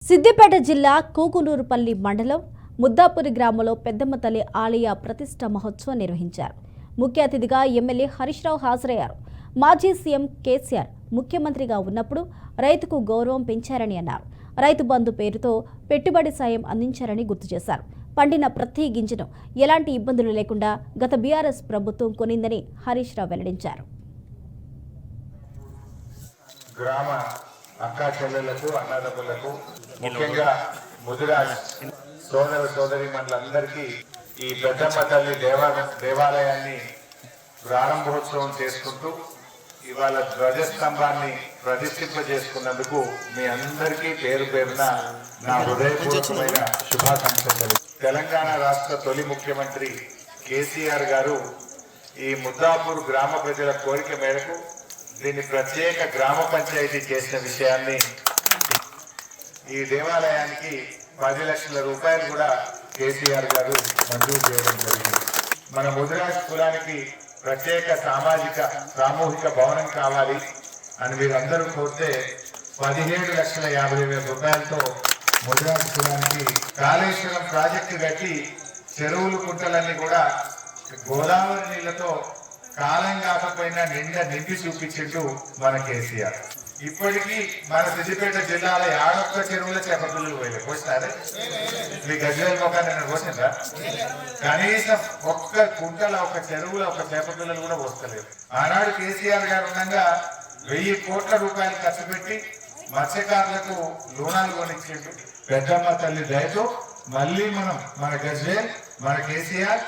సిద్దిపేట జిల్లా కూకునూరుపల్లి మండలం ముద్దాపురి గ్రామంలో పెద్దమ్మ తల్లి ఆలయ ప్రతిష్ఠ మహోత్సవం నిర్వహించారు. ముఖ్య అతిథిగా ఎమ్మెల్యే హరీష్ రావు హాజరయ్యారు. మాజీ సీఎం కేసీఆర్ ముఖ్యమంత్రిగా ఉన్నప్పుడు రైతుకు గౌరవం పెంచారని అన్నారు. రైతు బంధు పేరుతో పెట్టుబడి సాయం అందించారని గుర్తు చేశారు. పండిన ప్రతి గింజను ఎలాంటి ఇబ్బందులు లేకుండా గత బీఆర్ఎస్ ప్రభుత్వం కొనిందని హరీష్ రావు వెల్లడించారు. గ్రామ అక్కా చెల్లెళ్లకు అన్నదమ్ములకు ముఖ్యంగా ముదిరాజ్ సోదర సోదరి మండలందరికీ ఈ పెద్దమ్మ తల్లి దేవాలయాన్ని ప్రారంభోత్సవం చేసుకుంటూ ఇవాళ ధ్వజస్తంభాన్ని ప్రతిష్ఠింపజేసుకున్నందుకు మీ అందరికీ పేరు పేరున నా హృదయపూర్వకమైన శుభాకాంక్షలు. తెలంగాణ రాష్ట్ర తొలి ముఖ్యమంత్రి కేసీఆర్ గారు ఈ ముద్దాపూర్ గ్రామ ప్రజల కోరిక మేరకు దీన్ని ప్రత్యేక గ్రామ పంచాయతీ చేసిన విషయాన్ని, ఈ దేవాలయానికి 10 లక్షల రూపాయలు కూడా కేసీఆర్ గారు మంజూరు చేయడం జరిగింది. మన ముదిరాజ్ కులానికి ప్రత్యేక సామూహిక భవనం కావాలి అని మీరందరూ కోరితే 17,50,000 రూపాయలతో ముదిరాజ్ కులానికి కాళేశ్వరం ప్రాజెక్టు కట్టి చెరువులు కుంటలన్నీ కూడా గోదావరి నీళ్లతో కాలం కాకపోయినా నిండా నింపి చూపించిండు మన కేసీఆర్. ఇప్పటికీ మన సిద్దిపేట జిల్లాలో 51 చెరువుల చేపపిల్లలు పోయినాయి. పోసినారే మీ గజ్వేల్ మొక్కని పోసిందా? కనీసం ఒక్క కుంటల ఒక చెరువుల ఒక చేపపిల్లలు కూడా పోస్తలేదు. ఆనాడు కేసీఆర్ గారు ఉండగా 1000 కోట్ల రూపాయలు ఖర్చు పెట్టి మత్స్యకారులకు లోనాలు కొనిచ్చిండు. పెద్దమ్మ తల్లి దయతో మళ్ళీ మన గజ్వేల్ మన కేసీఆర్